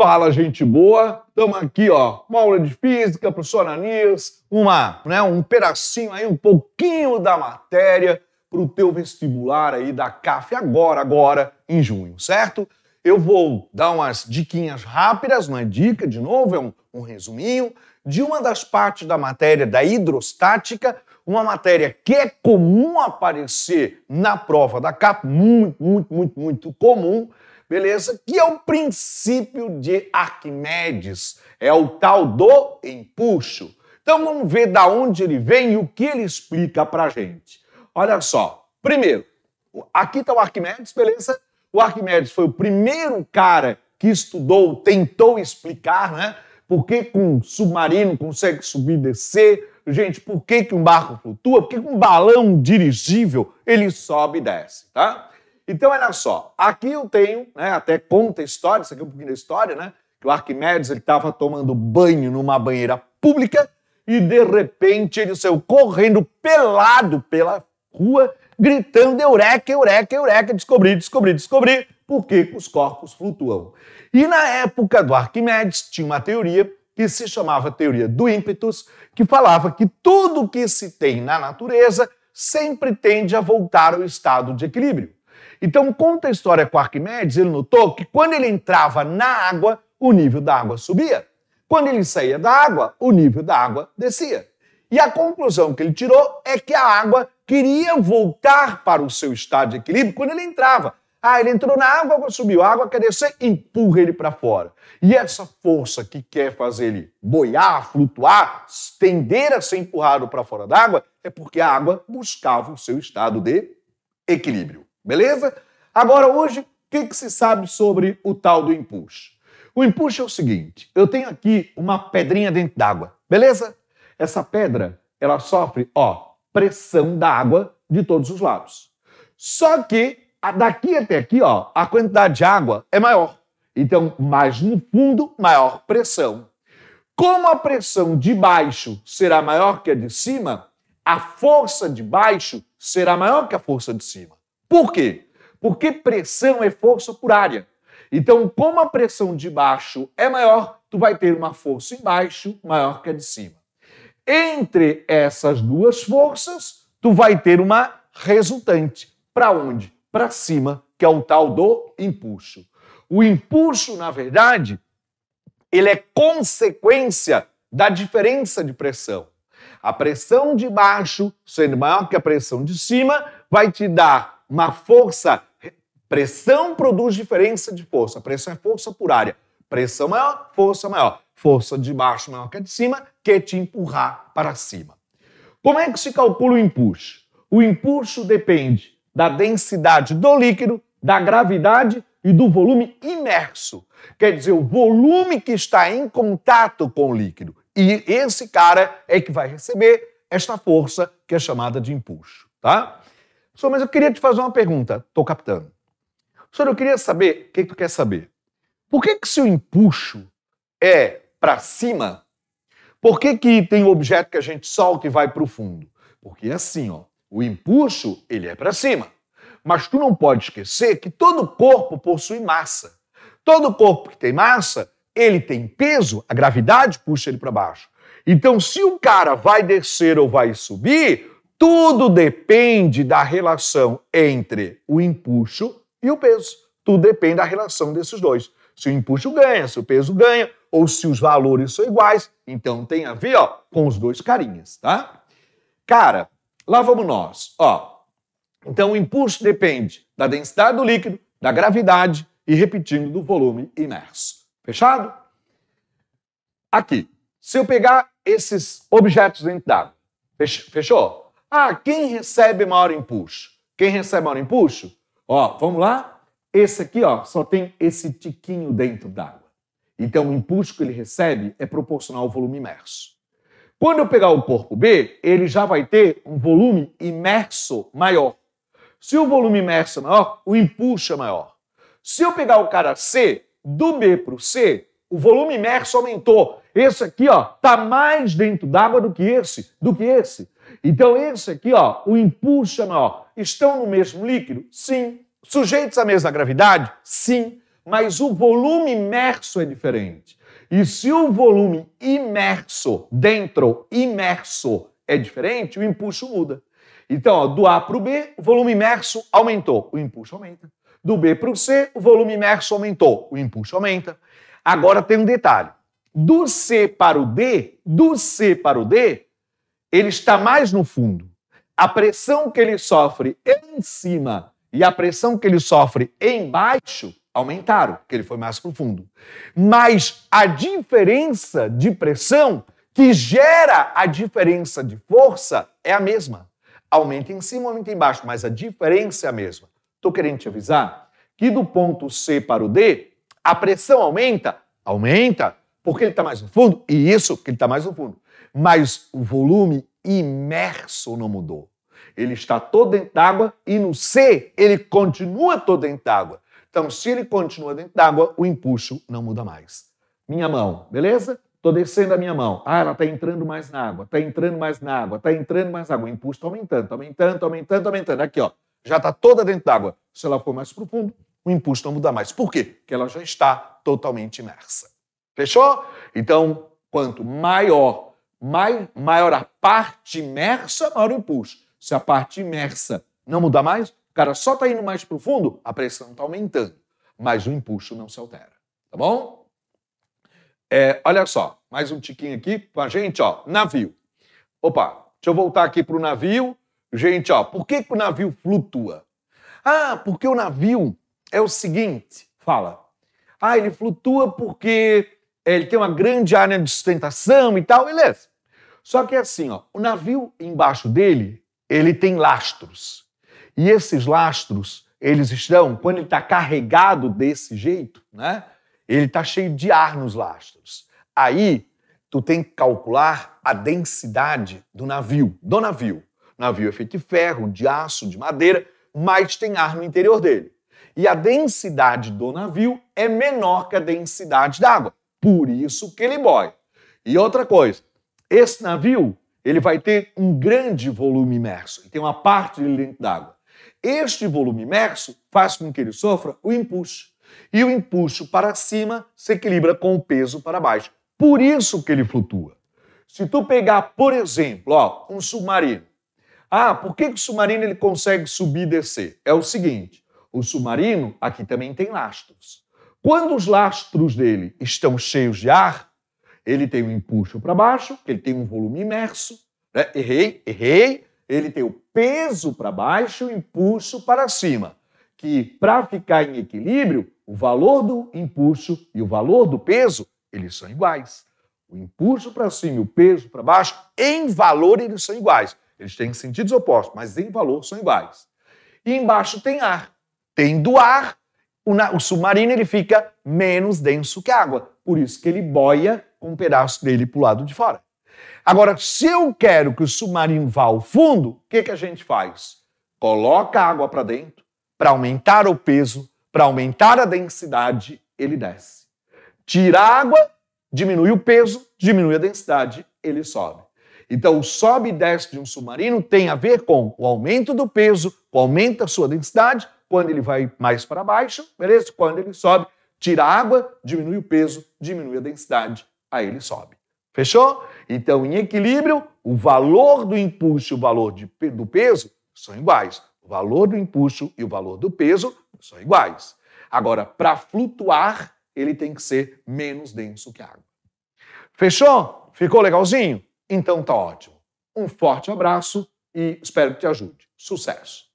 Fala, gente boa! Estamos aqui, ó, uma aula de física, professor Ananias, um pedacinho aí, um pouquinho da matéria para o teu vestibular aí da CAF agora, em junho, certo? Eu vou dar umas diquinhas rápidas, não é dica, de novo, é um resuminho, de uma das partes da matéria da hidrostática, uma matéria que é comum aparecer na prova da CAF, muito comum, beleza? Que é o princípio de Arquimedes, é o tal do empuxo. Então vamos ver da onde ele vem e o que ele explica pra gente. Olha só, primeiro, aqui está o Arquimedes, beleza? O Arquimedes foi o primeiro cara que estudou, tentou explicar, né? Por que um submarino consegue subir e descer? Gente, por que um barco flutua? Por que um balão dirigível ele sobe e desce, tá? Então, olha só, aqui eu tenho, né, até conta a história, isso aqui é um pouquinho da história, né? Que o Arquimedes estava tomando banho numa banheira pública e, de repente, ele saiu correndo pelado pela rua, gritando eureka, eureka, eureka, descobri, por que os corpos flutuam. E na época do Arquimedes tinha uma teoria que se chamava teoria do ímpetus, que falava que tudo que se tem na natureza sempre tende a voltar ao estado de equilíbrio. Então, conta a história com Arquimedes, ele notou que quando ele entrava na água, o nível da água subia. Quando ele saía da água, o nível da água descia. E a conclusão que ele tirou é que a água queria voltar para o seu estado de equilíbrio quando ele entrava. Ele entrou na água, a água subiu, a água quer descer, empurra ele para fora. E essa força que quer fazer ele boiar, flutuar, tender a ser empurrado para fora d'água, é porque a água buscava o seu estado de equilíbrio. Beleza? Agora, hoje, o que se sabe sobre o tal do empuxo? O empuxo é o seguinte, eu tenho aqui uma pedrinha dentro d'água, beleza? Essa pedra, ela sofre, pressão da água de todos os lados. Só que, daqui até aqui, a quantidade de água é maior. Então, mais no fundo, maior pressão. Como a pressão de baixo será maior que a de cima, a força de baixo será maior que a força de cima. Por quê? Porque pressão é força por área. Então, como a pressão de baixo é maior, tu vai ter uma força embaixo maior que a de cima. Entre essas duas forças, tu vai ter uma resultante. Para onde? Para cima, que é o tal do empuxo. O empuxo, na verdade, ele é consequência da diferença de pressão. A pressão de baixo, sendo maior que a pressão de cima, vai te dar uma força. Pressão produz diferença de força. Pressão é força por área. Pressão maior, força maior. Força de baixo maior que a de cima, que te empurrar para cima. Como é que se calcula o empuxo? O empuxo depende da densidade do líquido, da gravidade e do volume imerso. Quer dizer, o volume que está em contato com o líquido. E esse cara é que vai receber esta força que é chamada de empuxo, tá? Professor, mas eu queria te fazer uma pergunta. Estou captando. Professor, eu queria saber, o que tu quer saber? Por que se o empuxo é para cima, por que tem objeto que a gente solta e vai para o fundo? Porque é assim, o empuxo, ele é para cima. Mas tu não pode esquecer que todo corpo possui massa. Todo corpo que tem massa, ele tem peso, a gravidade puxa ele para baixo. Então, se o cara vai descer ou vai subir, tudo depende da relação entre o empuxo e o peso. Tudo depende da relação desses dois. Se o empuxo ganha, se o peso ganha, ou se os valores são iguais, então tem a ver, com os dois carinhas, tá? Cara, lá vamos nós, Então o impulso depende da densidade do líquido, da gravidade e, repetindo, do volume imerso. Fechado? Aqui, se eu pegar esses objetos dentro d'água, fechou? Quem recebe maior impulso? Quem recebe maior impulso? Vamos lá? Esse aqui, só tem esse tiquinho dentro d'água. Então, o impulso que ele recebe é proporcional ao volume imerso. Quando eu pegar o corpo B, ele já vai ter um volume imerso maior. Se o volume imerso é maior, o impulso é maior. Se eu pegar o cara C, do B para o C, o volume imerso aumentou. Esse aqui, tá mais dentro d'água do que esse. Então, esse aqui, o impulso é maior. Estão no mesmo líquido? Sim. Sujeitos à mesma gravidade? Sim. mas o volume imerso é diferente. E se o volume imerso, dentro, imerso, é diferente, o impulso muda. Então, ó, do A para o B, o volume imerso aumentou, o impulso aumenta. Do B para o C, o volume imerso aumentou, o impulso aumenta. Agora tem um detalhe. Do C para o D, ele está mais no fundo. A pressão que ele sofre em cima e a pressão que ele sofre embaixo aumentaram, porque ele foi mais profundo. Mas a diferença de pressão que gera a diferença de força é a mesma. Aumenta em cima, aumenta embaixo, mas a diferença é a mesma. Estou querendo te avisar que do ponto C para o D, a pressão aumenta? Aumenta, porque ele está mais no fundo, e isso, porque ele está mais no fundo. Mas o volume imerso não mudou. Ele está todo dentro d'água e no C ele continua todo dentro d'água. Então, se ele continua dentro d'água, o impulso não muda mais. Minha mão, beleza? Estou descendo a minha mão. Ah, ela está entrando mais na água, está entrando mais na água, está entrando mais na água. O impulso está aumentando, está aumentando, está aumentando, está aumentando. Aqui, ó, já está toda dentro d'água. Se ela for mais profundo, o impulso não muda mais. Por quê? Porque ela já está totalmente imersa. Fechou? Então, quanto maior a parte imersa, maior o impulso. Se a parte imersa não mudar mais, o cara só está indo mais profundo, a pressão está aumentando, mas o impulso não se altera. Tá bom? Olha só, mais um tiquinho aqui com a gente, ó, navio. Opa, deixa eu voltar aqui para o navio. Gente, ó, por que o navio flutua? Ah, porque o navio é o seguinte, fala. Ah, ele flutua porque ele tem uma grande área de sustentação e tal, beleza. Só que é assim, ó, o navio embaixo dele, ele tem lastros. E esses lastros, eles estão, quando ele está carregado desse jeito, né? Ele está cheio de ar nos lastros. Aí, tu tem que calcular a densidade do navio. O navio é feito de ferro, de aço, de madeira, mas tem ar no interior dele. E a densidade do navio é menor que a densidade d'água. Por isso que ele boia. E outra coisa, esse navio, ele vai ter um grande volume imerso. Ele tem uma parte dele dentro d'água. Este volume imerso faz com que ele sofra o impulso. E o impulso para cima se equilibra com o peso para baixo. Por isso que ele flutua. Se tu pegar, por exemplo, ó, um submarino. Ah, por que o submarino ele consegue subir e descer? É o seguinte, o submarino aqui também tem lastros. Quando os lastros dele estão cheios de ar, ele tem um impulso para baixo, ele tem um volume imerso, né? Errei. Ele tem o peso para baixo e o impulso para cima. Que para ficar em equilíbrio, o valor do impulso e o valor do peso, eles são iguais. O impulso para cima e o peso para baixo, em valor, eles são iguais. Eles têm sentidos opostos, mas em valor são iguais. E embaixo tem ar. Tendo ar, o submarino ele fica menos denso que a água. Por isso que ele boia com um pedaço dele para o lado de fora. Agora, se eu quero que o submarino vá ao fundo, o que a gente faz? Coloca a água para dentro, para aumentar o peso, para aumentar a densidade, ele desce. Tira a água, diminui o peso, diminui a densidade, ele sobe. Então, o sobe e desce de um submarino tem a ver com o aumento do peso, o aumento da sua densidade, quando ele vai mais para baixo, beleza? Quando ele sobe, tira a água, diminui o peso, diminui a densidade, aí ele sobe. Fechou? Então, em equilíbrio, o valor do impulso e o valor do peso são iguais. O valor do impulso e o valor do peso são iguais. Agora, para flutuar, ele tem que ser menos denso que a água. Fechou? Ficou legalzinho? Então tá ótimo. Um forte abraço e espero que te ajude. Sucesso!